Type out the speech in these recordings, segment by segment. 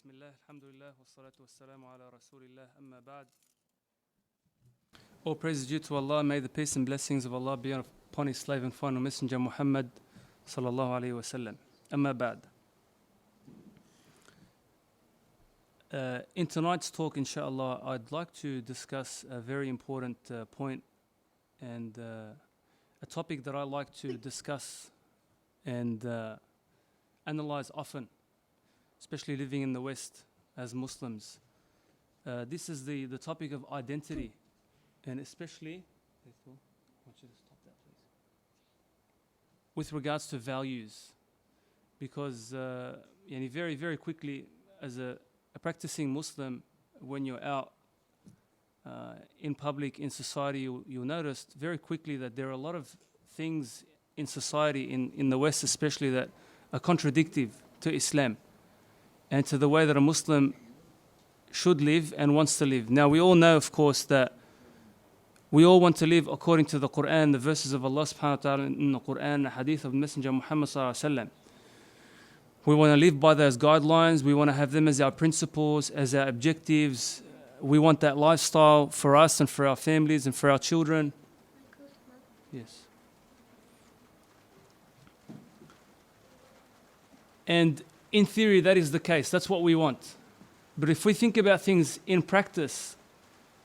Bismillah, alhamdulillah, wassalatu wassalamu ala rasulillah, amma ba'd. All praise is due to Allah. May the peace and blessings of Allah be upon His slave and final messenger Muhammad sallallahu alayhi wa sallam. Amma ba'd. In tonight's talk, inshallah, I'd like to discuss a very important point and a topic that I like to discuss and analyze often, especially living in the West as Muslims. This is the topic of identity, and especially, I want you to stop that, please, with regards to values, because very, very quickly, as a practicing Muslim, when you're out in public, in society, you'll notice very quickly that there are a lot of things in society, in the West especially, that are contradictory to Islam and to the way that a Muslim should live and wants to live. Now, we all know, of course, that we all want to live according to the Quran, the verses of Allah subhanahu wa ta'ala in the Quran, the hadith of the Messenger Muhammad sallallahu alaihi wasallam. We want to live by those guidelines. We want to have them as our principles, as our objectives. We want that lifestyle for us and for our families and for our children. Yes. And in theory, that is the case. That's what we want. But if we think about things in practice,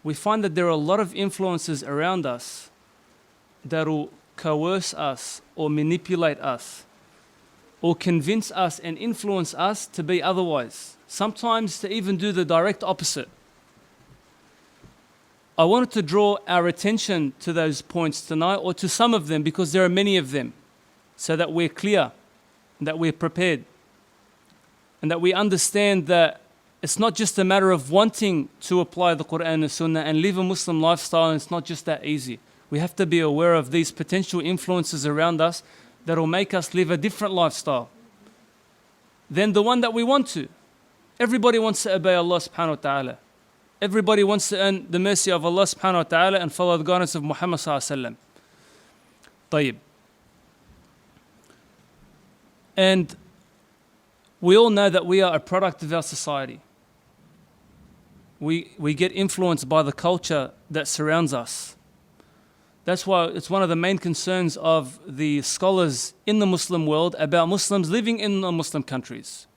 we find that there are a lot of influences around us that will coerce us or manipulate us or convince us and influence us to be otherwise. Sometimes to even do the direct opposite. I wanted to draw our attention to those points tonight, or to some of them, because there are many of them, so that we're clear, that we're prepared, and that we understand that it's not just a matter of wanting to apply the Quran and Sunnah and live a Muslim lifestyle, and it's not just that easy. We have to be aware of these potential influences around us that will make us live a different lifestyle than the one that we want to. Everybody wants to obey Allah subhanahu wa ta'ala. Everybody wants to earn the mercy of Allah subhanahu wa ta'ala and follow the guidance of Muhammad sallallahu alaihi wasallam. طيب. And we all know that we are a product of our society. We get influenced by the culture that surrounds us. That's why it's one of the main concerns of the scholars in the Muslim world about Muslims living in the Muslim countries.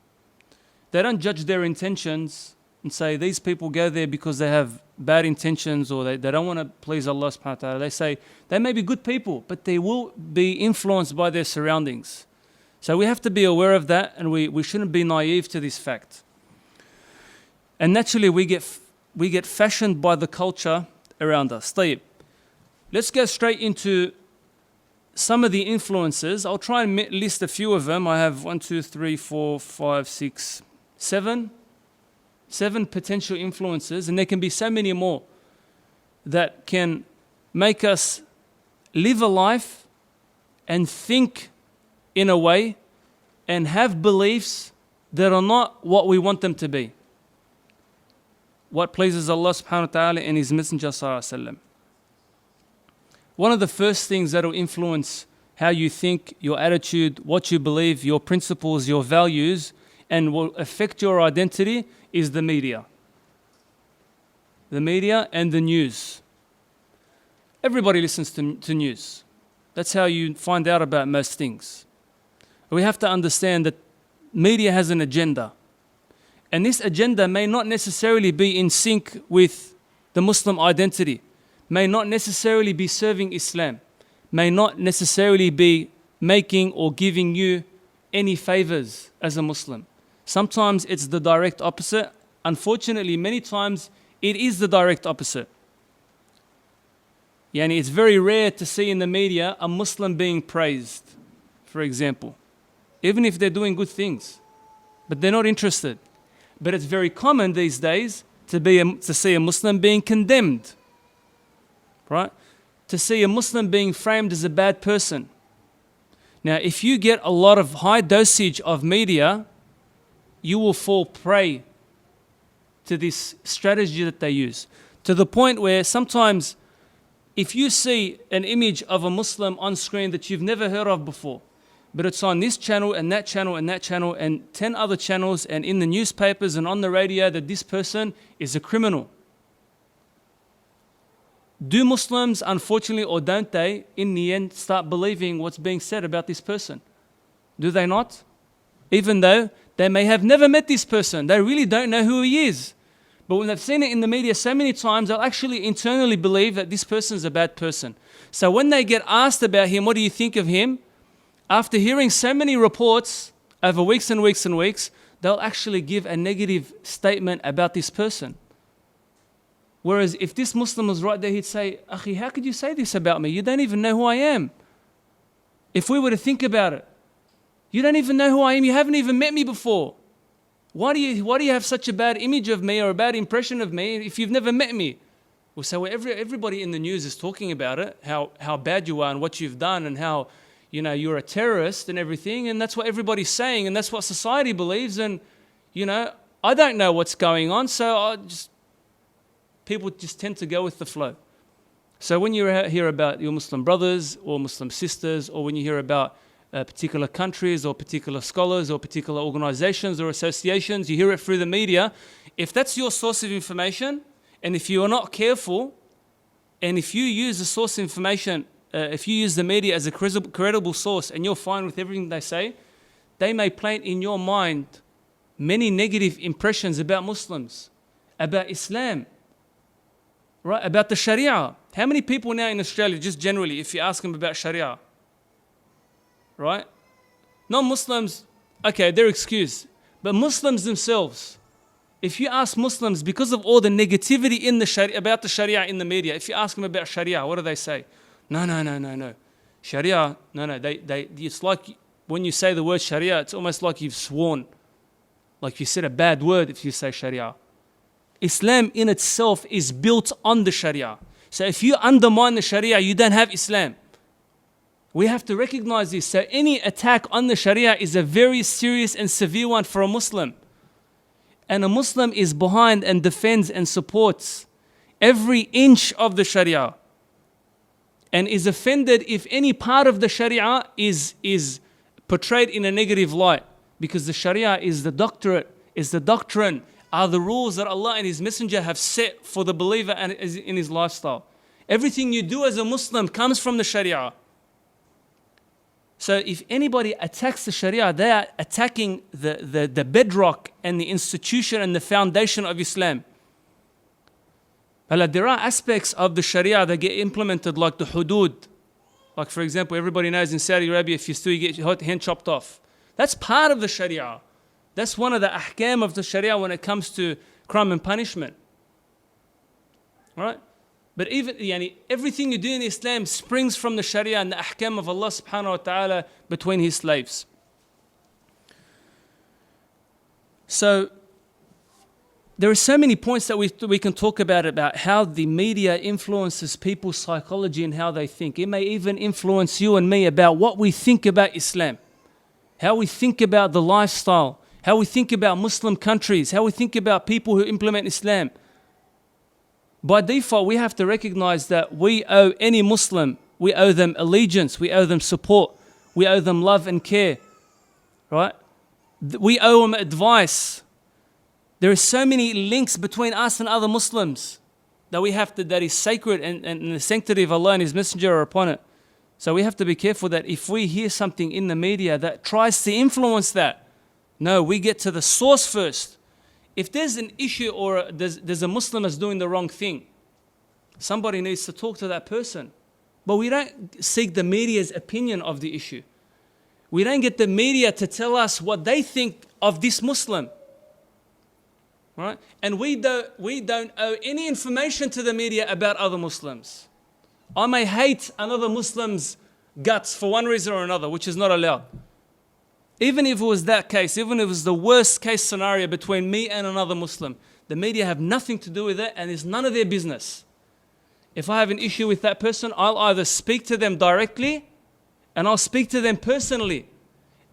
They don't judge their intentions and say these people go there because they have bad intentions or they don't want to please Allah subhanahu wa ta'ala. They say they may be good people, but they will be influenced by their surroundings. So we have to be aware of that, and we shouldn't be naive to this fact. And naturally we get fashioned by the culture around us. طيب. Let's go straight into some of the influences. I'll try and list a few of them. I have 7 potential influences, and there can be so many more that can make us live a life and think in a way and have beliefs that are not what we want them to be. What pleases Allah subhanahu wa ta'ala and His Messenger sallallahu alaihi wasallam. One of the first things that will influence how you think, your attitude, what you believe, your principles, your values, and will affect your identity is the media. The media and the news. Everybody listens to news. That's how you find out about most things. We have to understand that media has an agenda. And this agenda may not necessarily be in sync with the Muslim identity, may not necessarily be serving Islam, may not necessarily be making or giving you any favors as a Muslim. Sometimes it's the direct opposite. Unfortunately, many times it is the direct opposite. Yani it's very rare to see in the media a Muslim being praised, for example, even if they're doing good things, but they're not interested. But it's very common these days to see a Muslim being condemned, right? To see a Muslim being framed as a bad person. Now, if you get a lot of high dosage of media, you will fall prey to this strategy that they use, to the point where sometimes if you see an image of a Muslim on screen that you've never heard of before, but it's on this channel and that channel and that channel and 10 other channels and in the newspapers and on the radio that this person is a criminal. Do Muslims, unfortunately, or don't they, in the end, start believing what's being said about this person? Do they not? Even though they may have never met this person, they really don't know who he is. But when they've seen it in the media so many times, they'll actually internally believe that this person is a bad person. So when they get asked about him, what do you think of him? After hearing so many reports over weeks and weeks and weeks, they'll actually give a negative statement about this person. Whereas if this Muslim was right there, he'd say, Akhi, how could you say this about me? You don't even know who I am. If we were to think about it, you don't even know who I am. You haven't even met me before. Why do you have such a bad image of me or a bad impression of me if you've never met me? Well, so everybody in the news is talking about it, how bad you are and what you've done and how, you're a terrorist and everything. And that's what everybody's saying. And that's what society believes. And, I don't know what's going on. So people just tend to go with the flow. So when you hear about your Muslim brothers or Muslim sisters, or when you hear about particular countries or particular scholars or particular organizations or associations, you hear it through the media. If that's your source of information, and if you are not careful, and if you use the source of information, if you use the media as a credible source and you're fine with everything they say, they may plant in your mind many negative impressions about Muslims, about Islam, right? About the Sharia. How many people now in Australia, just generally, if you ask them about Sharia, right? Non-Muslims, okay, they're excused. But Muslims themselves, if you ask Muslims, because of all the negativity in the Sharia, about the Sharia in the media, if you ask them about Sharia, what do they say? No. Sharia, no. It's like when you say the word Sharia, it's almost like you've sworn. Like you said a bad word if you say Sharia. Islam in itself is built on the Sharia. So if you undermine the Sharia, you don't have Islam. We have to recognize this. So any attack on the Sharia is a very serious and severe one for a Muslim. And a Muslim is behind and defends and supports every inch of the Sharia. And is offended if any part of the Sharia is portrayed in a negative light. Because the Sharia is the doctrine, are the rules that Allah and His Messenger have set for the believer and in his lifestyle. Everything you do as a Muslim comes from the Sharia. So if anybody attacks the Sharia, they are attacking the bedrock and the institution and the foundation of Islam. There are aspects of the Sharia that get implemented, like the hudud. Like for example, everybody knows in Saudi Arabia, if you steal, you get your hand chopped off. That's part of the Sharia. That's one of the ahkam of the Sharia when it comes to crime and punishment. Right? But even everything you do in Islam springs from the Sharia and the ahkam of Allah subhanahu wa ta'ala between His slaves. So there are so many points that we can talk about how the media influences people's psychology and how they think. It may even influence you and me about what we think about Islam, how we think about the lifestyle, how we think about Muslim countries, how we think about people who implement Islam. By default, we have to recognize that we owe any Muslim, we owe them allegiance, we owe them support, we owe them love and care, right? We owe them advice. There are so many links between us and other Muslims that is sacred and the sanctity of Allah and His Messenger are upon it. So we have to be careful that if we hear something in the media that tries to influence that, no, we get to the source first. If there's an issue or there's a Muslim that's doing the wrong thing, somebody needs to talk to that person. But we don't seek the media's opinion of the issue. We don't get the media to tell us what they think of this Muslim. Right? And we don't owe any information to the media about other Muslims. I may hate another Muslim's guts for one reason or another, which is not allowed. Even if it was that case, even if it was the worst case scenario between me and another Muslim, the media have nothing to do with it and it's none of their business. If I have an issue with that person, I'll either speak to them directly and I'll speak to them personally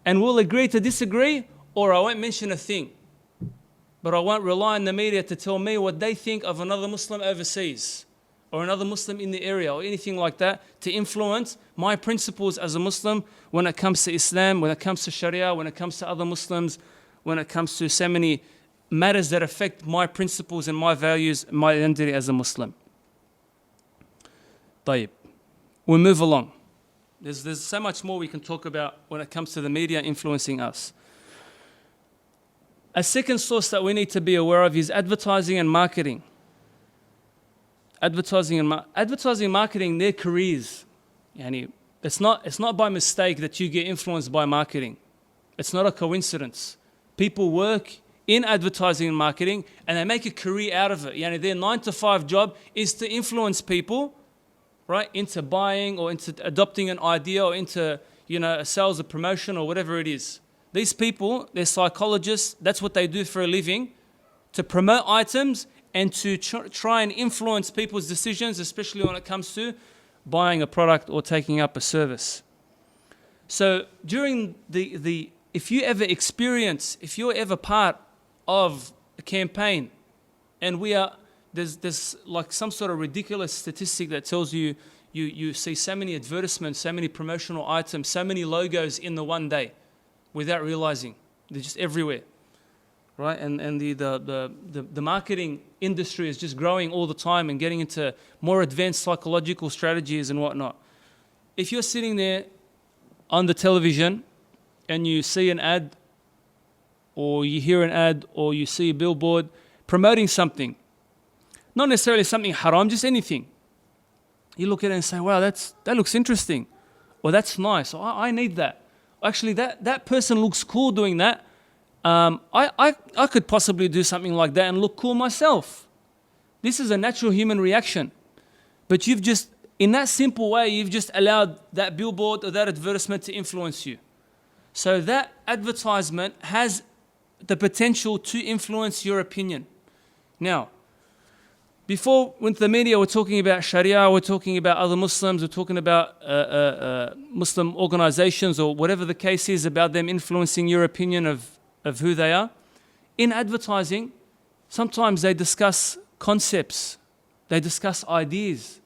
and we'll agree to disagree, or I won't mention a thing. But I won't rely on the media to tell me what they think of another Muslim overseas or another Muslim in the area or anything like that to influence my principles as a Muslim when it comes to Islam, when it comes to Sharia, when it comes to other Muslims, when it comes to so many matters that affect my principles and my values, my identity as a Muslim. طيب. We'll move along. There's so much more we can talk about when it comes to the media influencing us. A second source that we need to be aware of is advertising and marketing. Advertising and marketing, their careers. Yani, it's not by mistake that you get influenced by marketing. It's not a coincidence. People work in advertising and marketing and they make a career out of it. Yani, their 9-to-5 job is to influence people, right, into buying or into adopting an idea or into, a sales or promotion or whatever it is. These people, they're psychologists, that's what they do for a living, to promote items and to try and influence people's decisions, especially when it comes to buying a product or taking up a service. So during if you're ever part of a campaign, and there's like some sort of ridiculous statistic that tells you see so many advertisements, so many promotional items, so many logos in the one day without realizing. They're just everywhere, right? And the marketing industry is just growing all the time and getting into more advanced psychological strategies and whatnot. If you're sitting there on the television and you see an ad or you hear an ad or you see a billboard promoting something, not necessarily something haram, just anything. You look at it and say, wow, that looks interesting. Or that's nice. Or I need that. Actually, that person looks cool doing that. I could possibly do something like that and look cool myself. This is a natural human reaction. But in that simple way, you've just allowed that billboard or that advertisement to influence you. So that advertisement has the potential to influence your opinion. Now, before, with the media, we're talking about Sharia, we're talking about other Muslims, we're talking about Muslim organizations or whatever the case is about them influencing your opinion of who they are. In advertising, sometimes they discuss concepts, they discuss ideas,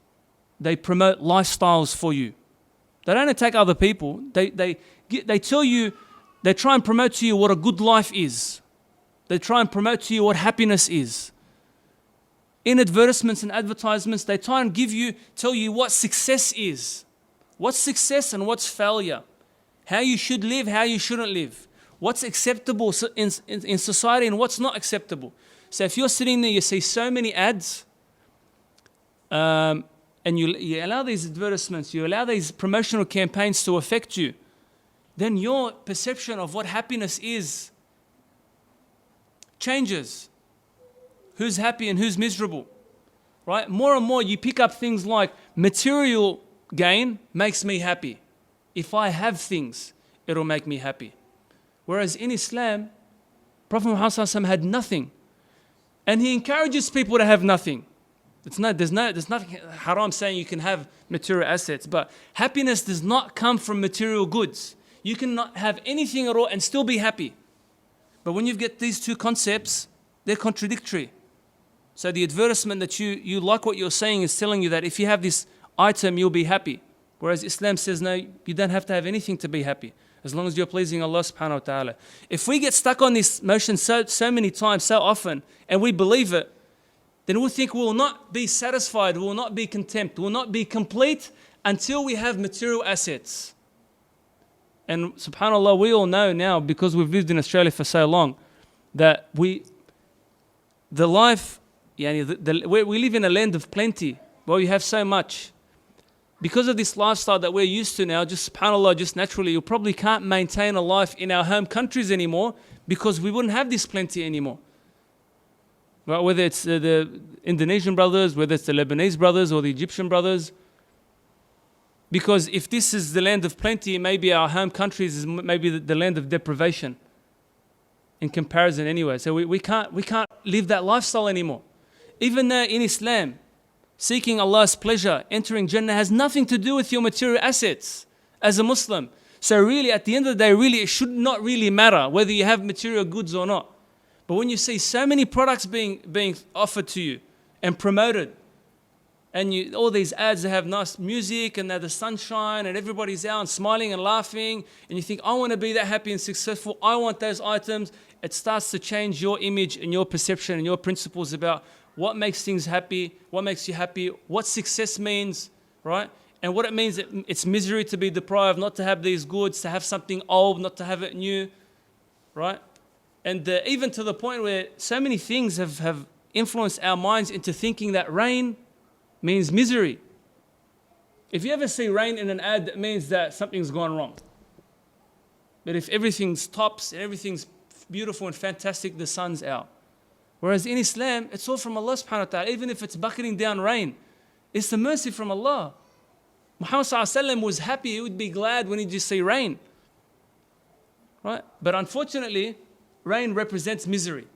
they promote lifestyles for you. They don't attack other people. They tell you, they try and promote to you what a good life is. They try and promote to you what happiness is. In advertisements and advertisements, they try and tell you what success is. What's success and what's failure? How you should live, how you shouldn't live. What's acceptable in society and what's not acceptable. So if you're sitting there, you see so many ads, and you allow these advertisements, you allow these promotional campaigns to affect you, then your perception of what happiness is changes. Who's happy and who's miserable, right? More and more you pick up things like material gain makes me happy. If I have things, it'll make me happy. Whereas in Islam, Prophet Muhammad ﷺ had nothing. And he encourages people to have nothing. There's nothing haram saying you can have material assets, but happiness does not come from material goods. You cannot have anything at all and still be happy. But when you get these two concepts, they're contradictory. So the advertisement that you like what you're saying is telling you that if you have this item, you'll be happy. Whereas Islam says, no, you don't have to have anything to be happy, as long as you're pleasing Allah subhanahu wa ta'ala. If we get stuck on this motion so many times, so often, and we believe it, then we'll think we will not be satisfied, we will not be content, we will not be complete until we have material assets. And subhanAllah, we all know now, because we've lived in Australia for so long, that we live in a land of plenty, where we have so much. Because of this lifestyle that we're used to now, just subhanAllah, just naturally, you probably can't maintain a life in our home countries anymore, because we wouldn't have this plenty anymore. Right? Whether it's the Indonesian brothers, whether it's the Lebanese brothers or the Egyptian brothers. Because if this is the land of plenty, maybe our home countries is maybe the land of deprivation in comparison anyway. So we can't live that lifestyle anymore. Even in Islam, seeking Allah's pleasure, entering Jannah has nothing to do with your material assets as a Muslim. So really, at the end of the day, really, it should not really matter whether you have material goods or not. But when you see so many products being offered to you and promoted, and all these ads that have nice music and they're the sunshine and everybody's out and smiling and laughing, and you think, I want to be that happy and successful, I want those items. It starts to change your image and your perception and your principles about what makes things happy, what makes you happy, what success means, right? And what it means, it's misery to be deprived, not to have these goods, to have something old, not to have it new, right? And even to the point where so many things have influenced our minds into thinking that rain means misery. If you ever see rain in an ad, that means that something's gone wrong. But if everything's tops and everything's beautiful and fantastic, the sun's out. Whereas in Islam, it's all from Allah subhanahu wa ta'ala. Even if it's bucketing down rain, it's the mercy from Allah. Muhammad sallallahu alaihi wasallam was happy, he would be glad when he just see rain. Right? But unfortunately, rain represents misery.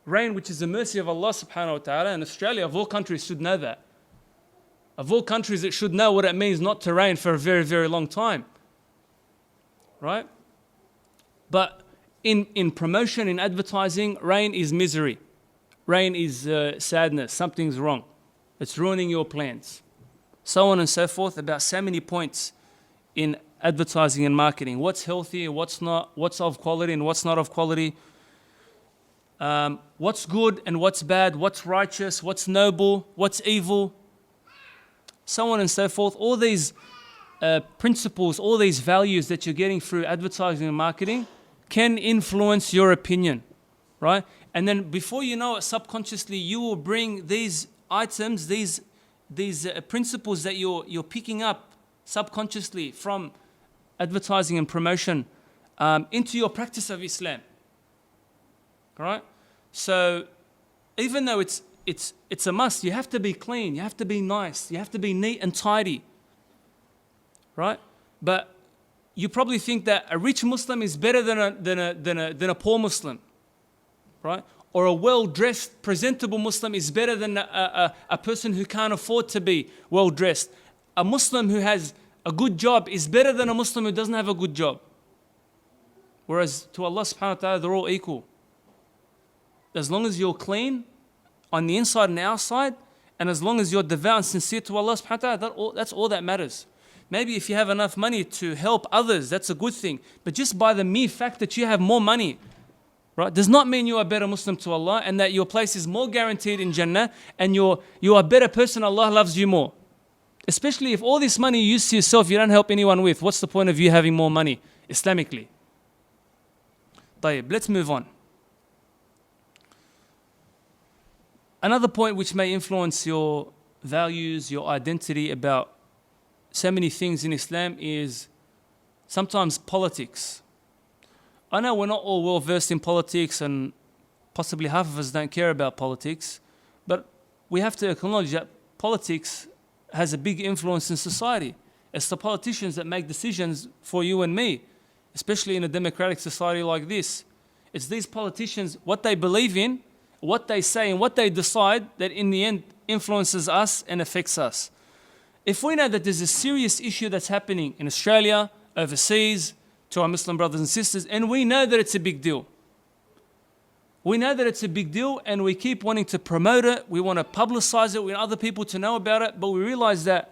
Rain, which is the mercy of Allah subhanahu wa ta'ala, and Australia, of all countries, should know that. Of all countries, it should know what it means not to rain for a very, very long time. Right? But in promotion, in advertising, rain is misery. Rain is sadness. Something's wrong. It's ruining your plans. So on and so forth, about so many points in advertising and marketing. What's healthy, what's not, what's of quality and what's not of quality. What's good and what's bad, what's righteous, what's noble, what's evil. So on and so forth. All these principles, all these values that you're getting through advertising and marketing can influence your opinion, right? And then before you know it, subconsciously, you will bring these items, these principles that you're picking up subconsciously from advertising and promotion into your practice of Islam, right? So even though it's a must, you have to be clean, you have to be nice, you have to be neat and tidy, right? But you probably think that a rich Muslim is better than a poor Muslim, right? Or a well-dressed, presentable Muslim is better than a person who can't afford to be well-dressed. A Muslim who has a good job is better than a Muslim who doesn't have a good job. Whereas to Allah subhanahu wa ta'ala, they're all equal. As long as you're clean on the inside and the outside, and as long as you're devout and sincere to Allah subhanahu wa ta'ala, that's all that matters. Maybe if you have enough money to help others, that's a good thing. But just by the mere fact that you have more money, right, does not mean you are a better Muslim to Allah and that your place is more guaranteed in Jannah and you are a better person, Allah loves you more. Especially if all this money you use to yourself, you don't help anyone with. What's the point of you having more money, Islamically? طيب, let's move on. Another point which may influence your values, your identity about so many things in Islam is sometimes politics. I know we're not all well versed in politics and possibly half of us don't care about politics, but we have to acknowledge that politics has a big influence in society. It's the politicians that make decisions for you and me, especially in a democratic society like this. It's these politicians, what they believe in, what they say and what they decide that in the end influences us and affects us. If we know that there's a serious issue that's happening in Australia, overseas, to our Muslim brothers and sisters, and we know that it's a big deal. We know that it's a big deal and we keep wanting to promote it, we want to publicize it, we want other people to know about it, but we realize that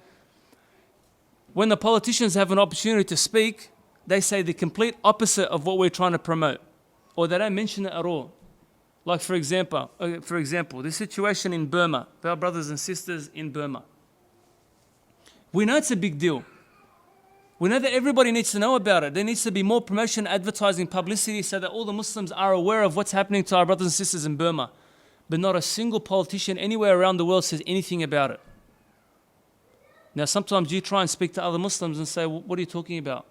when the politicians have an opportunity to speak, they say the complete opposite of what we're trying to promote, or they don't mention it at all. Like for example, the situation in Burma, our brothers and sisters in Burma. We know it's a big deal. We know that everybody needs to know about it. There needs to be more promotion, advertising, publicity so that all the Muslims are aware of what's happening to our brothers and sisters in Burma. But not a single politician anywhere around the world says anything about it. Now sometimes you try and speak to other Muslims and say, what are you talking about?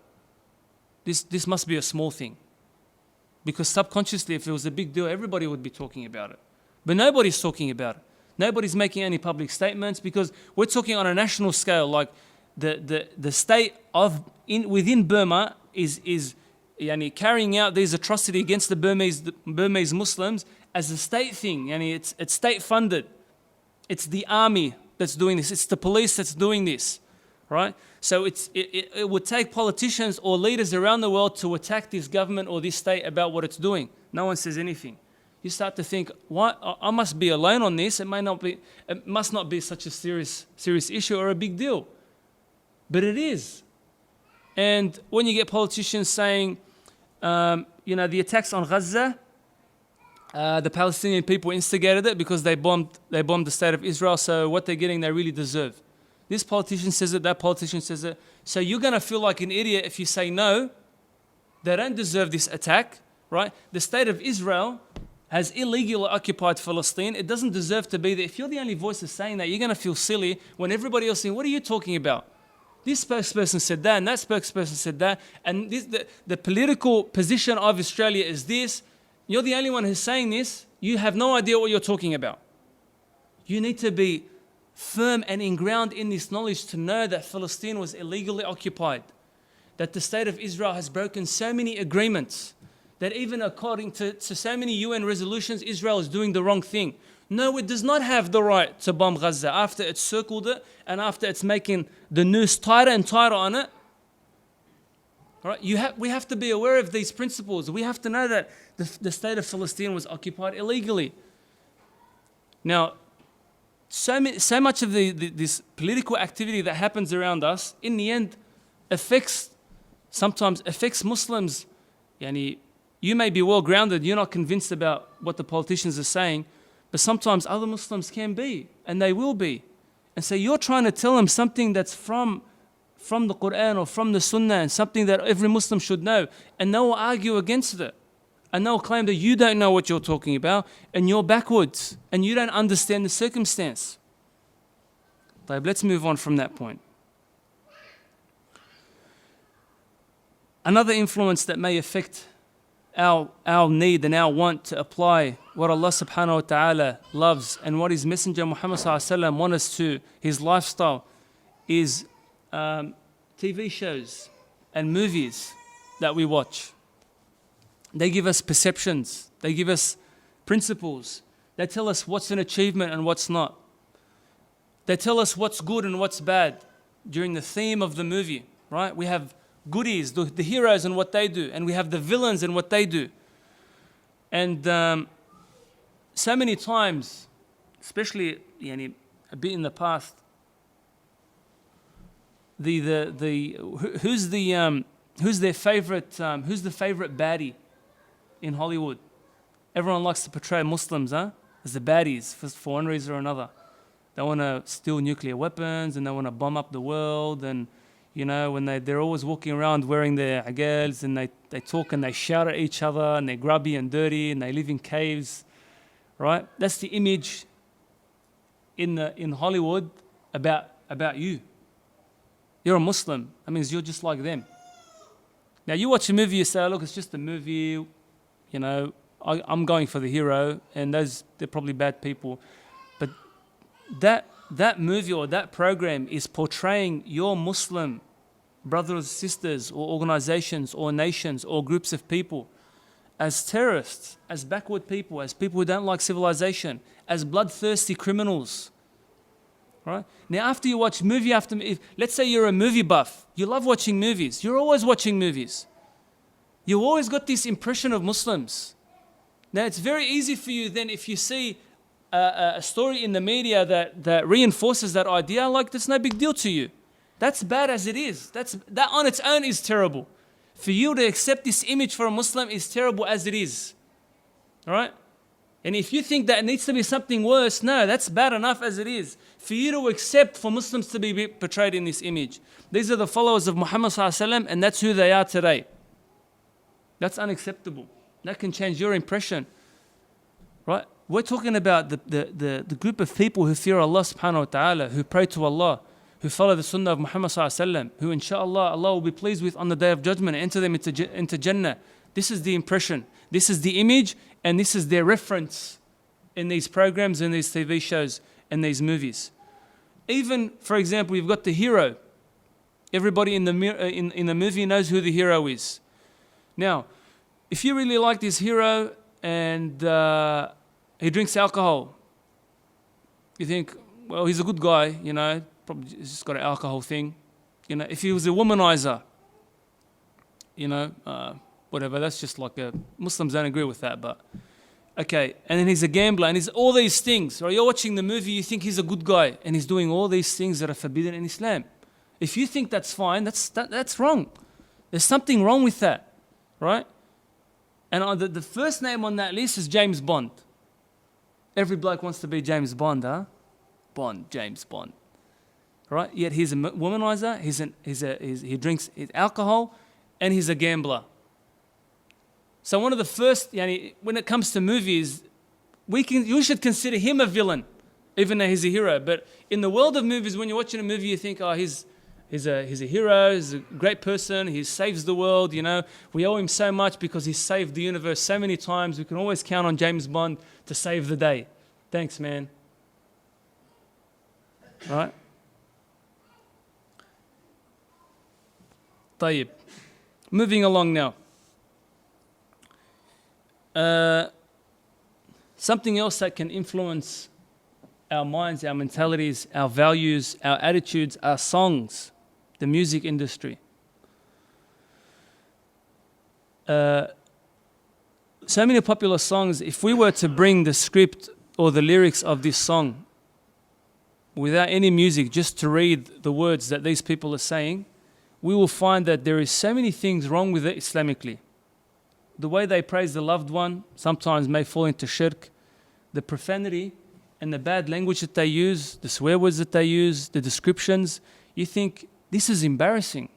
This must be a small thing. Because subconsciously, if it was a big deal, everybody would be talking about it. But nobody's talking about it. Nobody's making any public statements because we're talking on a national scale. Like the state within Burma is carrying out these atrocities against the Burmese Muslims as a state thing. It's state funded. It's the army that's doing this. It's the police that's doing this, right? So it would take politicians or leaders around the world to attack this government or this state about what it's doing. No one says anything. You start to think, why I must be alone on this. It must not be such a serious issue or a big deal. But it is. And when you get politicians saying, the attacks on Gaza, the Palestinian people instigated it because they bombed the state of Israel, so what they're getting they really deserve. This politician says it, that politician says it. So you're going to feel like an idiot if you say no, they don't deserve this attack, right? The state of Israel has illegally occupied Palestine. It doesn't deserve to be there. If you're the only voice that's saying that, you're going to feel silly when everybody else is saying, what are you talking about? This spokesperson said that, and that spokesperson said that, and the political position of Australia is this. You're the only one who's saying this. You have no idea what you're talking about. You need to be firm and inground in this knowledge to know that Palestine was illegally occupied, that the state of Israel has broken so many agreements, that even according to so many UN resolutions, Israel is doing the wrong thing. No, it does not have the right to bomb Gaza after it's circled it and after it's making the noose tighter and tighter on it. All right? We have to be aware of these principles. We have to know that the state of Palestine was occupied illegally. Now, so much of this political activity that happens around us, in the end, sometimes affects Muslims. You may be well grounded, you're not convinced about what the politicians are saying, but sometimes other Muslims can be, and they will be. And so you're trying to tell them something that's from the Quran or from the Sunnah, and something that every Muslim should know, and they will argue against it. And they'll claim that you don't know what you're talking about, and you're backwards, and you don't understand the circumstance. Let's move on from that point. Another influence that may affect our need and our want to apply what Allah subhanahu wa ta'ala loves and what His Messenger Muhammad sallallahu alaihi wasallam wants us to, his lifestyle, is TV shows and movies that we watch. They give us perceptions. They give us principles. They tell us what's an achievement and what's not. They tell us what's good and what's bad during the theme of the movie, right? We have goodies, the heroes and what they do, and we have the villains and what they do. And so many times, especially a bit in the past, who's the favorite baddie in Hollywood? Everyone likes to portray Muslims as the baddies for one reason or another. They want to steal nuclear weapons and they want to bomb up the world, and when they're always walking around wearing their agals, and they talk and they shout at each other, and they're grubby and dirty, and they live in caves, right? That's the image in Hollywood about you. You're a Muslim. That means you're just like them. Now you watch a movie, you say, look, it's just a movie, I'm going for the hero, and they're probably bad people. But that movie or that program is portraying your Muslim brothers, sisters, or organizations, or nations, or groups of people as terrorists, as backward people, as people who don't like civilization, as bloodthirsty criminals. Right? Now, after you watch movie after movie, let's say you're a movie buff, you love watching movies, you're always watching movies. You always got this impression of Muslims. Now, it's very easy for you then if you see a story in the media that reinforces that idea, like that's no big deal to you. That's bad as it is. That on its own is terrible. For you to accept this image for a Muslim is terrible as it is. All right? And if you think that it needs to be something worse, no, that's bad enough as it is. For you to accept for Muslims to be portrayed in this image. These are the followers of Muhammad sallallahu alaihi wasallam, and that's who they are today. That's unacceptable. That can change your impression. Right? We're talking about the group of people who fear Allah subhanahu wa ta'ala, who pray to Allah, who follow the sunnah of Muhammad sallallahu alaihi wasallam, who inshallah Allah will be pleased with on the day of judgment and enter them into Jannah. This is the impression. This is the image, and this is their reference in these programs, in these TV shows, and these movies. Even, for example, you've got the hero. Everybody in the movie knows who the hero is. Now, if you really like this hero and he drinks alcohol, you think, well, he's a good guy, probably just got an alcohol thing. If he was a womanizer, whatever, that's just like Muslims don't agree with that, but Okay, and then he's a gambler and he's all these things. Right? You're watching the movie, you think he's a good guy and he's doing all these things that are forbidden in Islam. If you think that's fine, that's wrong. There's something wrong with that, right? And the first name on that list is James Bond. Every bloke wants to be James Bond, huh? James Bond. Right? Yet he's a womanizer, he drinks alcohol, and he's a gambler. So one of the first, when it comes to movies, you should consider him a villain, even though he's a hero. But in the world of movies, when you're watching a movie, you think, oh, he's a hero, he's a great person, he saves the world, We owe him so much because he saved the universe so many times. We can always count on James Bond to save the day. Thanks, man. Right? طيب. Moving along now. Something else that can influence our minds, our mentalities, our values, our attitudes are songs, the music industry. So many popular songs, if we were to bring the script or the lyrics of this song without any music, just to read the words that these people are saying, we will find that there is so many things wrong with it Islamically. The way they praise the loved one sometimes may fall into shirk. The profanity and the bad language that they use, the swear words that they use, the descriptions, you think, this is embarrassing.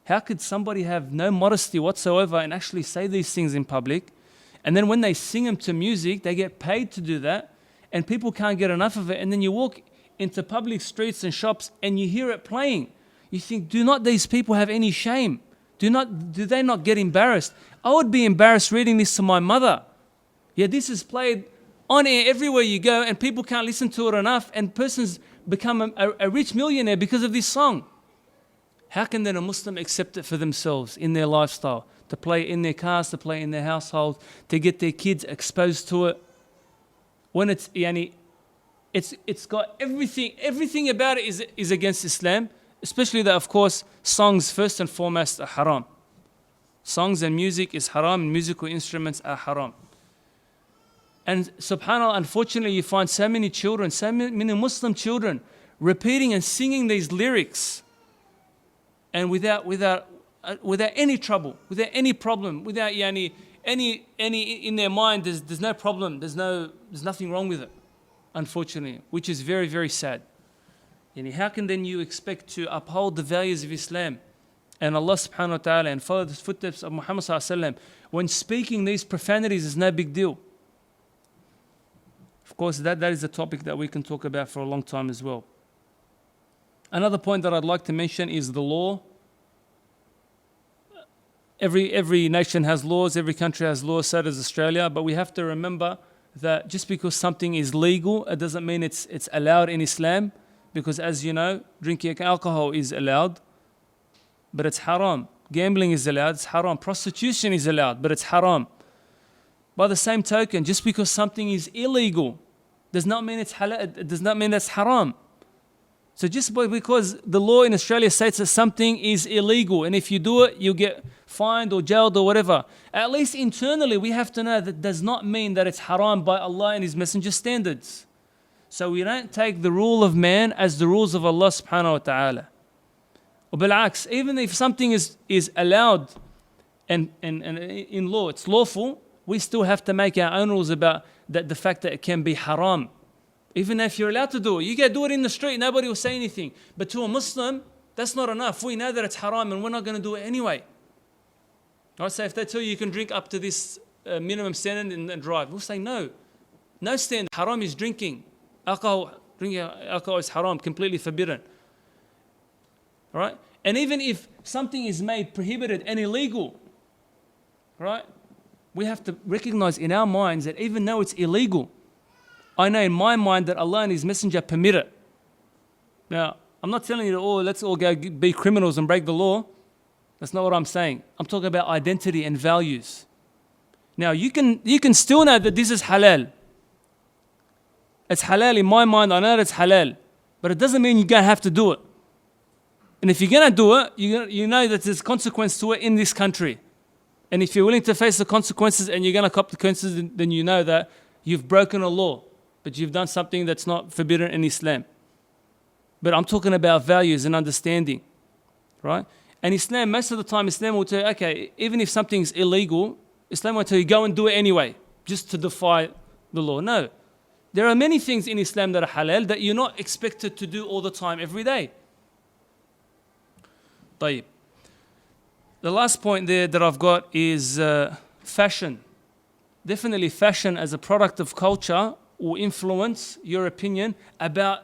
How could somebody have no modesty whatsoever and actually say these things in public? And then when they sing them to music, they get paid to do that, and people can't get enough of it. And then you walk into public streets and shops and you hear it playing. You think, do not these people have any shame? Do they not get embarrassed? I would be embarrassed reading this to my mother. Yet this is played on air everywhere you go, and people can't listen to it enough, and persons become a rich millionaire because of this song. How can then a Muslim accept it for themselves in their lifestyle? To play it in their cars, to play it in their household, to get their kids exposed to it. When it's got everything about it is against Islam, especially that, of course, songs first and foremost are haram. Songs and music is haram, and musical instruments are haram. And subhanAllah, unfortunately, you find so many children, so many Muslim children repeating and singing these lyrics, and without any trouble, without any problem, without any in their mind, there's no problem, there's nothing wrong with it, unfortunately, which is very, very sad. How can then you expect to uphold the values of Islam and Allah subhanahu wa ta'ala and follow the footsteps of Muhammad sallallahu alaihi wasallam when speaking these profanities is no big deal? Of course, that is a topic that we can talk about for a long time as well. Another point that I'd like to mention is the law. Every nation has laws, every country has laws, so does Australia, but we have to remember that just because something is legal, it doesn't mean it's allowed in Islam, because as you know, drinking alcohol is allowed, but it's haram. Gambling is allowed, it's haram. Prostitution is allowed, but it's haram. By the same token, just because something is illegal does not mean it's halal, it does not mean that's haram. So just because the law in Australia states that something is illegal, and if you do it, you'll get fined or jailed or whatever, at least internally we have to know that does not mean that it's haram by Allah and His Messenger standards. So we don't take the rule of man as the rules of Allah subhanahu wa ta'ala. وبالعكس, even if something is allowed and in law, it's lawful, we still have to make our own rules about the fact that it can be haram. Even if you're allowed to do it, you can do it in the street, nobody will say anything. But to a Muslim, that's not enough. We know that it's haram and we're not going to do it anyway. Right? So if they tell you can drink up to this minimum standard and drive, we'll say no. No standard. Haram is drinking. Drinking alcohol is haram, completely forbidden. Right? And even if something is made prohibited and illegal, right? We have to recognize in our minds that even though it's illegal, I know in my mind that Allah and His Messenger permit it. Now, I'm not telling you, let's all go be criminals and break the law. That's not what I'm saying. I'm talking about identity and values. Now, you can still know that this is halal. It's halal in my mind, I know that it's halal. But it doesn't mean you're going to have to do it. And if you're going to do it, you know that there's consequence to it in this country. And if you're willing to face the consequences and you're going to cop the consequences, then you know that you've broken a law, but you've done something that's not forbidden in Islam. But I'm talking about values and understanding, right? And Islam, most of the time, Islam will tell you, okay, even if something's illegal, Islam will tell you, go and do it anyway, just to defy the law. No. There are many things in Islam that are halal that you're not expected to do all the time, every day. طيب. The last point there that I've got is fashion. Definitely fashion as a product of culture will influence your opinion about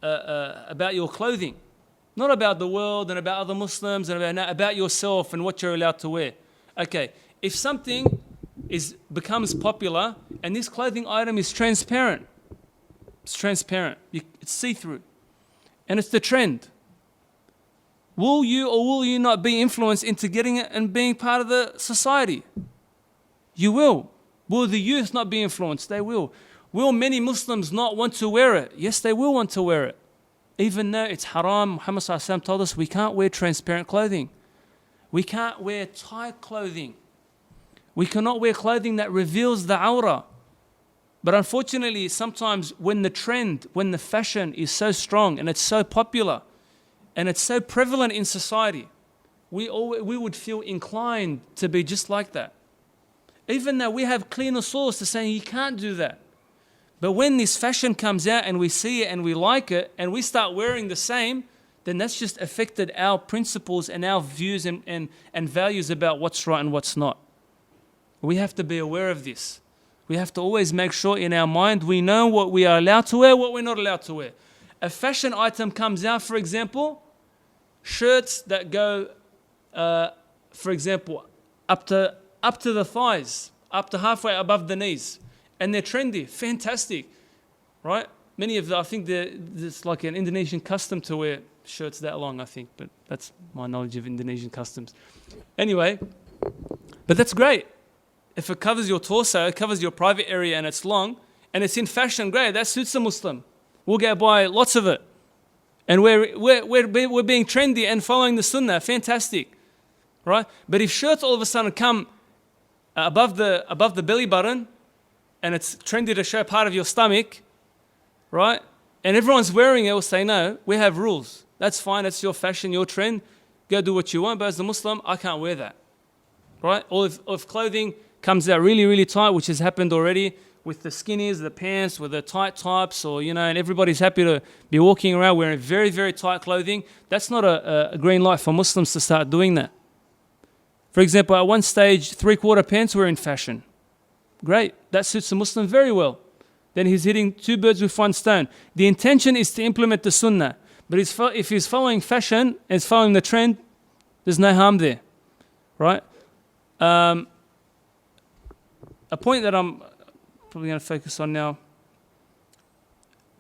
your clothing. Not about the world and about other Muslims and about yourself and what you're allowed to wear. Okay, if something becomes popular and this clothing item is transparent, it's transparent, it's see-through, and it's the trend, will you or will you not be influenced into getting it and being part of the society? You will. Will the youth not be influenced? They will. Will many Muslims not want to wear it? Yes, they will want to wear it. Even though it's haram, Muhammad ﷺ told us we can't wear transparent clothing. We can't wear tight clothing. We cannot wear clothing that reveals the awrah. But unfortunately, sometimes when the fashion is so strong and it's so popular and it's so prevalent in society, we would feel inclined to be just like that. Even though we have clear nusus to say you can't do that. But when this fashion comes out and we see it and we like it and we start wearing the same, then that's just affected our principles and our views and values about what's right and what's not. We have to be aware of this. We have to always make sure in our mind we know what we are allowed to wear, what we're not allowed to wear. A fashion item comes out, for example, shirts that go, for example, up to the thighs, up to halfway above the knees. And they're trendy, fantastic, right? Many of them, I think it's like an Indonesian custom to wear shirts that long, I think, but that's my knowledge of Indonesian customs. Anyway, but that's great. If it covers your torso, it covers your private area and it's long, and it's in fashion, great, that suits a Muslim. We'll go buy lots of it. And we're being trendy and following the sunnah, fantastic, right? But if shirts all of a sudden come above the belly button, and it's trendy to show part of your stomach, right? And everyone's wearing it, will say, no, we have rules. That's fine, that's your fashion, your trend. Go do what you want, but as a Muslim, I can't wear that, right? Or if clothing comes out really, really tight, which has happened already with the skinnies, the pants, with the tight tops, or, and everybody's happy to be walking around wearing very, very tight clothing, that's not a green light for Muslims to start doing that. For example, at one stage, 3/4 pants were in fashion. Great, that suits a Muslim very well. Then he's hitting two birds with one stone. The intention is to implement the sunnah. But if he's following fashion and is following the trend, there's no harm there, right? A point that I'm probably going to focus on now.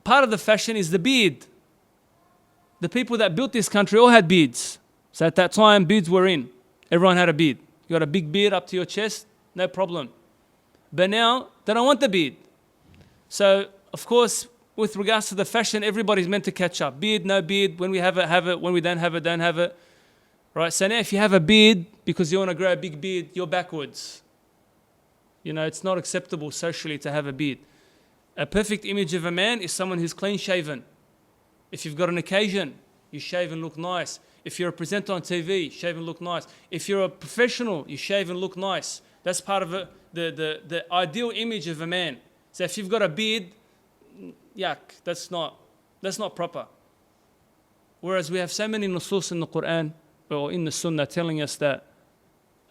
Part of the fashion is the beard. The people that built this country all had beards. So at that time, beards were in. Everyone had a beard. You got a big beard up to your chest, no problem. But now, they don't want the beard. So, of course, with regards to the fashion, everybody's meant to catch up. Beard, no beard. When we have it, have it. When we don't have it, don't have it. Right? So now if you have a beard because you want to grow a big beard, you're backwards. It's not acceptable socially to have a beard. A perfect image of a man is someone who's clean shaven. If you've got an occasion, you shave and look nice. If you're a presenter on TV, shave and look nice. If you're a professional, you shave and look nice. That's part of the ideal image of a man. So if you've got a beard, yuck, that's not proper. Whereas we have so many nusus in the Quran or in the Sunnah telling us that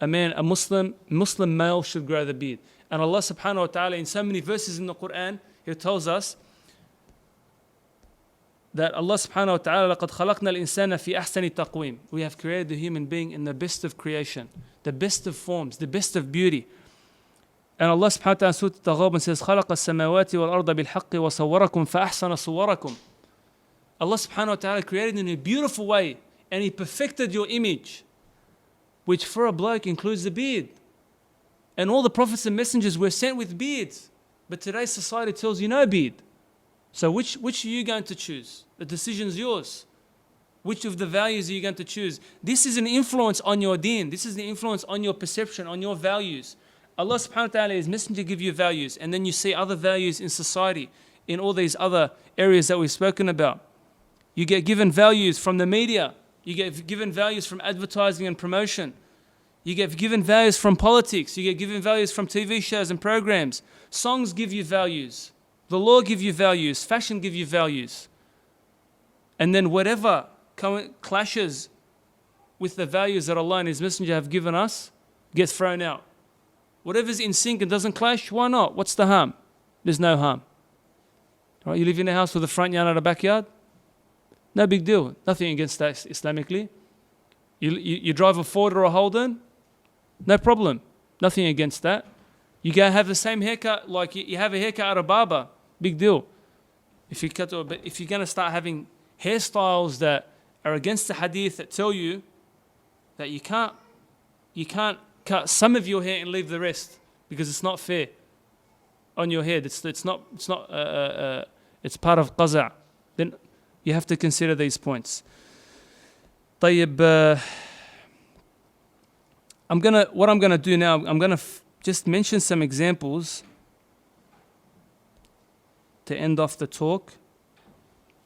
a Muslim male should grow the beard. And Allah subhanahu wa ta'ala in so many verses in the Quran, He tells us that Allah subhanahu wa ta'ala لَقَدْ خَلَقْنَا الْإِنسَانَ فِي أَحْسَنِ تَقْوِيمٍ. We have created the human being in the best of creation, the best of forms, the best of beauty. And Allah subhanahu wa ta'ala in Surah Al-Taghabun says خَلَقَ السَّمَاوَاتِ وَالْأَرْضَ بِالْحَقِّ وَصَوَّرَكُمْ فَأَحْسَنَ صُوَرَكُمْ. Allah subhanahu wa ta'ala created in a beautiful way and He perfected your image, which for a bloke includes the beard. And all the prophets and messengers were sent with beards. But today's society tells you no beard. So which are you going to choose? The decision's yours. Which of the values are you going to choose? This is an influence on your deen. This is the influence on your perception, on your values. Allah subhanahu wa ta'ala, His messenger, give you values, and then you see other values in society, in all these other areas that we've spoken about. You get given values from the media. You get given values from advertising and promotion. You get given values from politics. You get given values from TV shows and programs. Songs give you values. The law give you values. Fashion give you values. And then whatever clashes with the values that Allah and His Messenger have given us gets thrown out. Whatever's in sync and doesn't clash, why not? What's the harm? There's no harm. Right? You live in a house with a front yard and a backyard? No big deal. Nothing against that Islamically. You drive a Ford or a Holden? No problem. Nothing against that. You go have the same haircut like you have a haircut at a barber? Big deal. But if you're going to start having hairstyles that are against the hadith that tell you that you can't cut some of your hair and leave the rest because it's not fair on your head. It's part of qaza'. Then you have to consider these points. طيب, what I'm gonna do now, I'm gonna just mention some examples to end off the talk.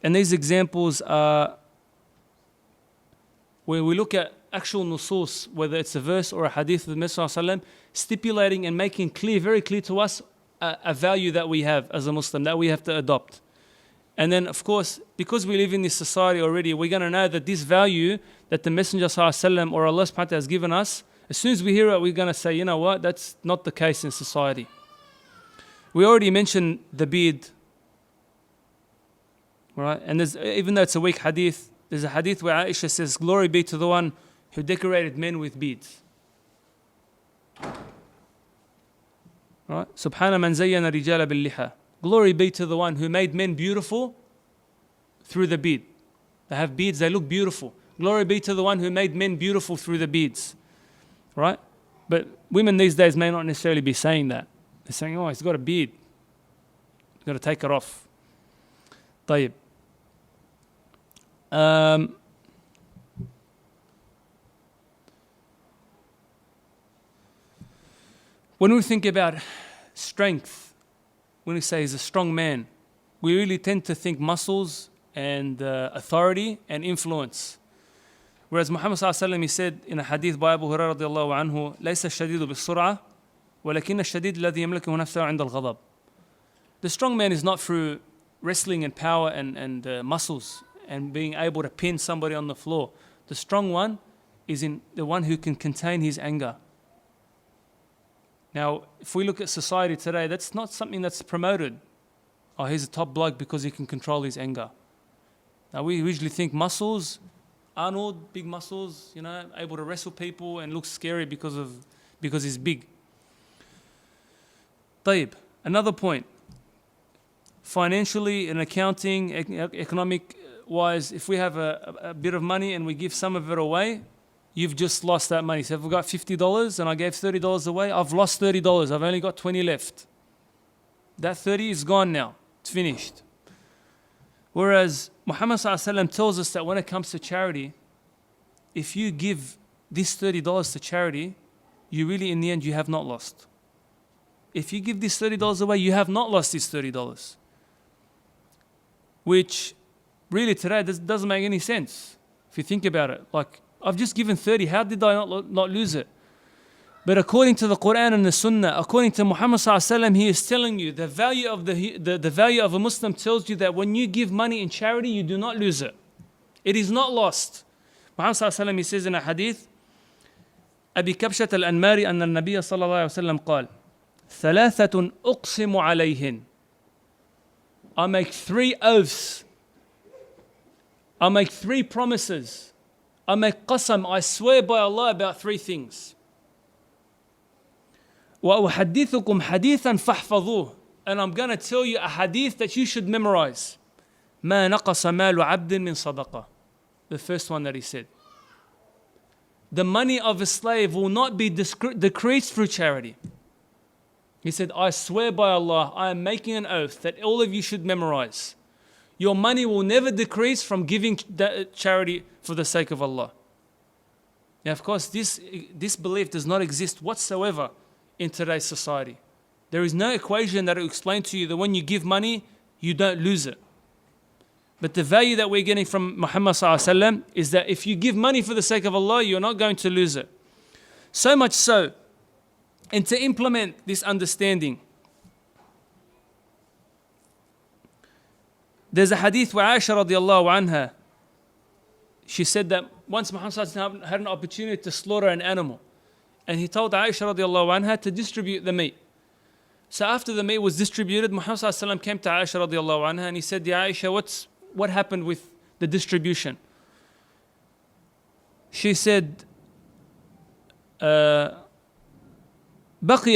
And these examples are where we look at actual nusus, whether it's a verse or a hadith of the Messenger stipulating and making clear, very clear to us, a value that we have as a Muslim, that we have to adopt. And then, of course, because we live in this society already, we're going to know that this value that the Messenger ﷺ or Allah subhanahu wa ta'ala has given us, as soon as we hear it, we're going to say, you know what, that's not the case in society. We already mentioned the beard, right? And even though it's a weak hadith, there's a hadith where Aisha says, glory be to the one who decorated men with beads. Right? Subhana man zayyana rijala bil liha. Glory be to the one who made men beautiful through the beard. They have beards, they look beautiful. Glory be to the one who made men beautiful through the beards. Right? But women these days may not necessarily be saying that. They're saying, oh, he's got a beard. He's got to take it off. طيب. When we think about strength, when we say he's a strong man, we really tend to think muscles and authority and influence. Whereas Muhammad ﷺ, he said in a hadith by Abu Hurairah radiallahu anhu, ليس الشديد بالسرعة ولكن الشديد الذي يملكه نفسه عند الغضب. The strong man is not through wrestling and power and muscles and being able to pin somebody on the floor. The strong one is in the one who can contain his anger. Now, if we look at society today, that's not something that's promoted. Oh, he's a top bloke because he can control his anger. Now, we usually think muscles, Arnold, big muscles, able to wrestle people and looks scary because he's big. طيب, another point. Financially and accounting, economic-wise, if we have a bit of money and we give some of it away, you've just lost that money. So if I've got $50 and I gave $30 away, I've lost $30. I've only got 20 left. That 30 is gone now. It's finished. Whereas Muhammad ﷺ tells us that when it comes to charity, if you give this $30 to charity, you really, in the end, you have not lost. If you give this $30 away, you have not lost this $30. Which really today doesn't make any sense if you think about it. Like, I've just given 30. How did I not lose it? But according to the Quran and the Sunnah, according to Muhammad ﷺ, he is telling you the value of the value of a Muslim tells you that when you give money in charity, you do not lose it. It is not lost. Muhammad ﷺ, he says in a hadith, أبي كبشة الأنمار أن النبي صلى الله عليه وسلم قال ثلاثة أقسم عليهن. I make 3 oaths. I make 3 promises. I make qasam, I swear by Allah about 3 things. وَأُحَدِّثُكُمْ حَدِيثًا فَاحْفَظُوهُ. And I'm going to tell you a hadith that you should memorize. مَا نَقَصَ مَالُ عَبْدٍ مِّن صَدَقَةٍ. The first one that he said. The money of a slave will not be decreased through charity. He said, I swear by Allah, I am making an oath that all of you should memorize. your money will never decrease from giving charity for the sake of Allah. Now, of course, this belief does not exist whatsoever in today's society. There is no equation that will explain to you that when you give money, you don't lose it. But the value that we're getting from Muhammad ﷺ is that if you give money for the sake of Allah, you're not going to lose it. So much so, and to implement this understanding, there's a hadith where Aisha radiallahu anha, she said that once Muhammad ﷺ had an opportunity to slaughter an animal, and he told Aisha radiallahu anha to distribute the meat. So after the meat was distributed, Muhammad ﷺ came to Aisha radiallahu anha and he said, Ya Aisha, what happened with the distribution? She said, بقي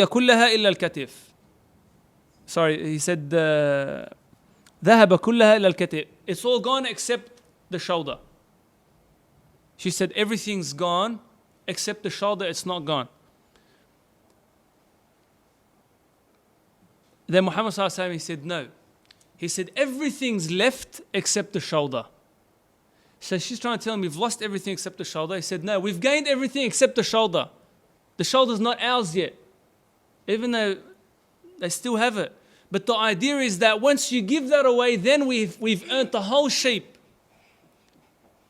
كلها إلا الكتف. Sorry, he said, ذهب كلها إلا الكتف. It's all gone except the shoulder. She said, everything's gone except the shoulder, it's not gone. Then Muhammad ﷺ, he said, no. He said, everything's left except the shoulder. So she's trying to tell him, we've lost everything except the shoulder. He said, no, we've gained everything except the shoulder. The shoulder's not ours yet, even though they still have it. But the idea is that once you give that away, then we've earned the whole sheep.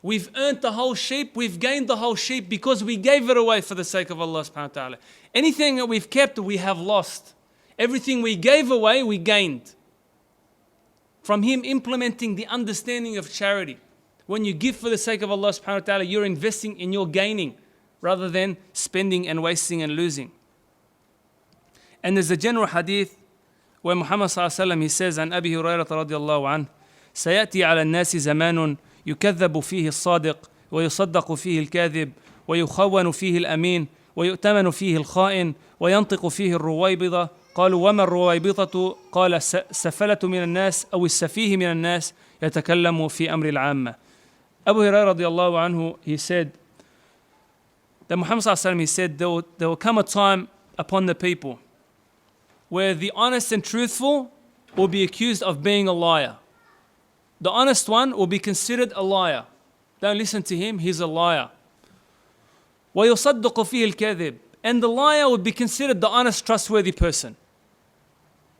We've earned the whole sheep, we've gained the whole sheep because we gave it away for the sake of Allah subhanahu wa ta'ala. Anything that we've kept, we have lost. Everything we gave away, we gained. From him implementing the understanding of charity. When you give for the sake of Allah subhanahu wa ta'ala, you're investing in your gaining rather than spending and wasting and losing. And there's a general hadith where Muhammad sallallahu alayhi wa sallam, he says, عن أبي هريرة رضي الله عنه, سيأتي على الناس زمان يكذب فيه الصادق ويصدق فيه الكاذب ويخون فيه الأمين ويؤتمن فيه الخائن وينطق فيه الرويبضة. قالوا وما الرويبضة؟ قال سفلة من الناس أو السفيه من الناس يتكلم في أمر العامة. Abu Hurairah radiallahu anhu, he said that Muhammad sallallahu alayhi wa sallam, he said there will come a time upon the people where the honest and truthful will be accused of being a liar. The honest one will be considered a liar. Don't listen to him, he's a liar. وَيُصَدَّقُ فِيهِ الْكَذِبِ. And the liar would be considered the honest, trustworthy person.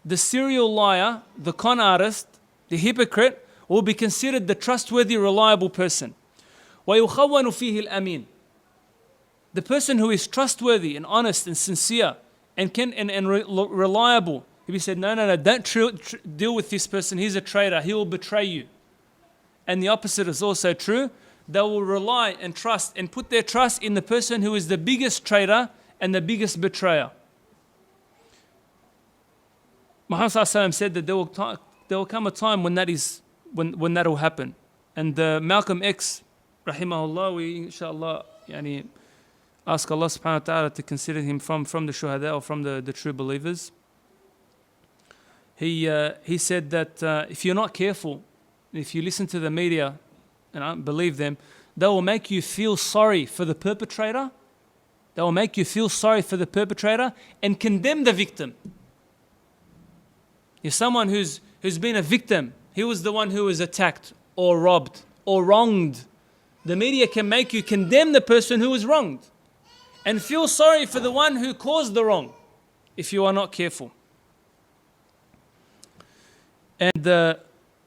The serial liar, the con artist, the hypocrite, will be considered the trustworthy, reliable person. وَيُخَوَّنُ فِيهِ الْأَمِينَ. The person who is trustworthy and honest and sincere and reliable, he said, no, don't deal with this person, he's a traitor, he will betray you. And the opposite is also true. They will rely and trust and put their trust in the person who is the biggest traitor and the biggest betrayer. Muhammad said that there will come a time when that will happen. And Malcolm X, rahimahullah, we inshallah ask Allah subhanahu wa ta'ala to consider him from the shuhada or from the true believers. He said that if you're not careful, if you listen to the media and I don't believe them, they will make you feel sorry for the perpetrator. They will make you feel sorry for the perpetrator and condemn the victim. You're someone who's been a victim. He was the one who was attacked or robbed or wronged. The media can make you condemn the person who was wronged and feel sorry for the one who caused the wrong if you are not careful. And the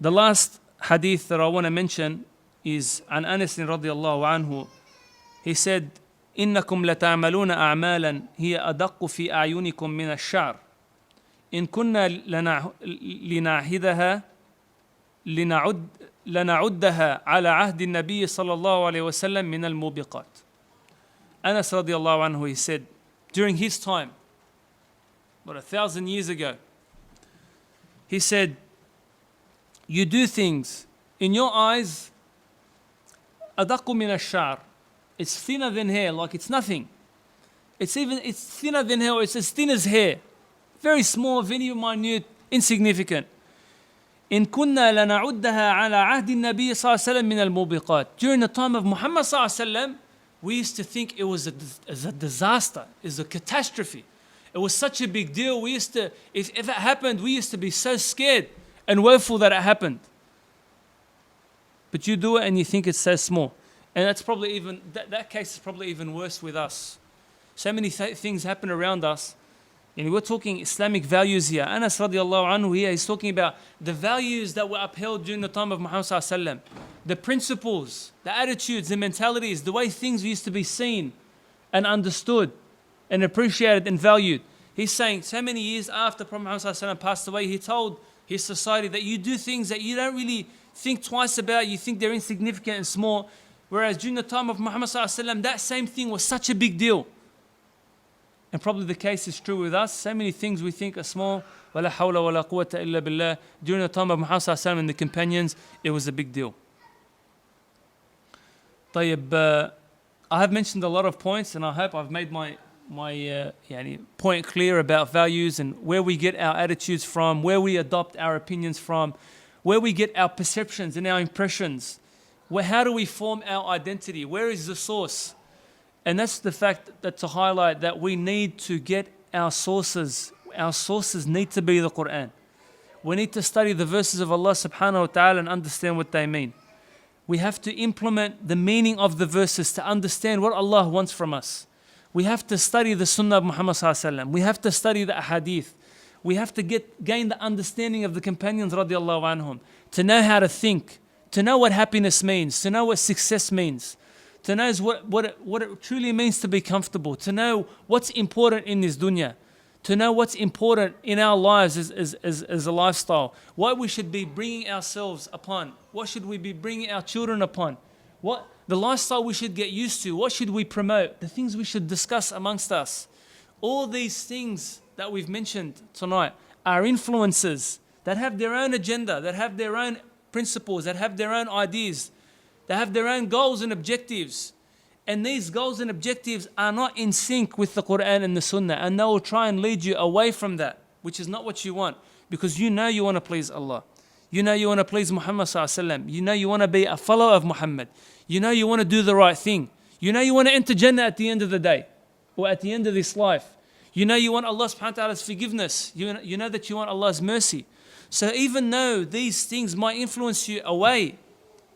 last hadith that I want to mention is عن أنس رضي الله عنه. He said, إنكم لتعملون أعمالا هي أدق في أعينكم من الشعر إن كنا لنعدها على عهد النبي صلى الله عليه وسلم من الموبقات. Anas radiallahu anhu, he said, during his time, about 1,000 years ago, he said, you do things in your eyes أدق من الشعر. It's thinner than hair, like it's nothing. It's thinner than hair, it's as thin as hair. Very small, very minute, insignificant. إن كنا لنعدها على عهد النبي صلى الله عليه وسلم من الموبقات. During the time of Muhammad صلى الله عليه وسلم, we used to think it was a disaster, it was a catastrophe. It was such a big deal. If it happened, we used to be so scared and woeful that it happened. but you do it and you think it's so small. And that's probably even, that case is probably even worse with us. So many things happen around us. And we're talking Islamic values here. Anas radiallahu anhu here is talking about the values that were upheld during the time of Muhammad sallallahu alaihi wasallam. The principles, the attitudes, the mentalities, the way things used to be seen and understood and appreciated and valued. He's saying so many years after Prophet Muhammad sallallahu alaihi wasallam passed away, he told his society that you do things that you don't really think twice about. You think they're insignificant and small. Whereas during the time of Muhammad sallallahu alaihi wasallam, that same thing was such a big deal. And probably the case is true with us. So many things we think are small. وَلَا حَوْلَ وَلَا قُوَّةَ إِلَّا بِاللَّهِ. During the time of Muhammad sallallahu alaihi wasallam and the companions, it was a big deal. طيب, I have mentioned a lot of points, and I hope I've made my point clear about values and where we get our attitudes from, where we adopt our opinions from, where we get our perceptions and our impressions. How do we form our identity? Where is the source? And that's the fact that to highlight that we need to get our sources. Our sources need to be the Quran. We need to study the verses of Allah subhanahu wa ta'ala and understand what they mean. We have to implement the meaning of the verses to understand what Allah wants from us. We have to study the Sunnah of Muhammad sallallahu alaihi wasallam. We have to study the Ahadith. We have to gain the understanding of the companions radiallahu anhum, to know how to think, to know what happiness means, to know what success means, to know what it truly means to be comfortable, to know what's important in this dunya, to know what's important in our lives as a lifestyle, what we should be bringing ourselves upon, what should we be bringing our children upon, what the lifestyle we should get used to, what should we promote, the things we should discuss amongst us. All these things that we've mentioned tonight are influences that have their own agenda, that have their own principles, that have their own ideas, they have their own goals and objectives. And these goals and objectives are not in sync with the Quran and the Sunnah. And they will try and lead you away from that, which is not what you want. Because you know you want to please Allah. You know you want to please Muhammad sallallahu alaihi wasallam. You know you want to be a follower of Muhammad. You know you want to do the right thing. You know you want to enter Jannah at the end of the day, or at the end of this life. You know you want Allah subhanahu wa ta'ala's forgiveness. You know that you want Allah's mercy. So even though these things might influence you away,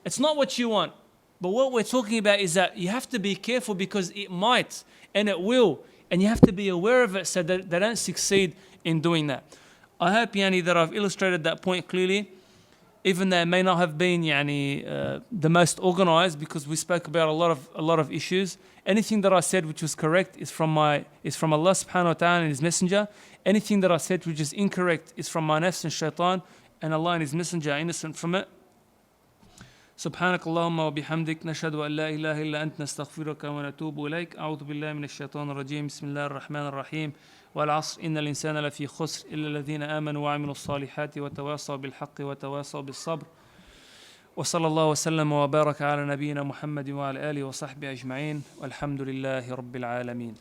it's not what you want. But what we're talking about is that you have to be careful, because it might and it will. And you have to be aware of it so that they don't succeed in doing that. I hope that I've illustrated that point clearly, even though it may not have been the most organized, because we spoke about a lot of issues. Anything that I said which was correct is from Allah subhanahu wa ta'ala and His Messenger. Anything that I said which is incorrect is from my nafs and shaitan, and Allah and His Messenger are innocent from it. سبحانك اللهم وبحمدك نشهد أن لا إله إلا أنت نستغفرك ونتوب إليك أعوذ بالله من الشيطان الرجيم بسم الله الرحمن الرحيم والعصر إن الإنسان لفي خسر إلا الذين آمنوا وعملوا الصالحات وتواصوا بالحق وتواصوا بالصبر وصلى الله وسلم وبارك على نبينا محمد وعلى آله وصحبه أجمعين والحمد لله رب العالمين.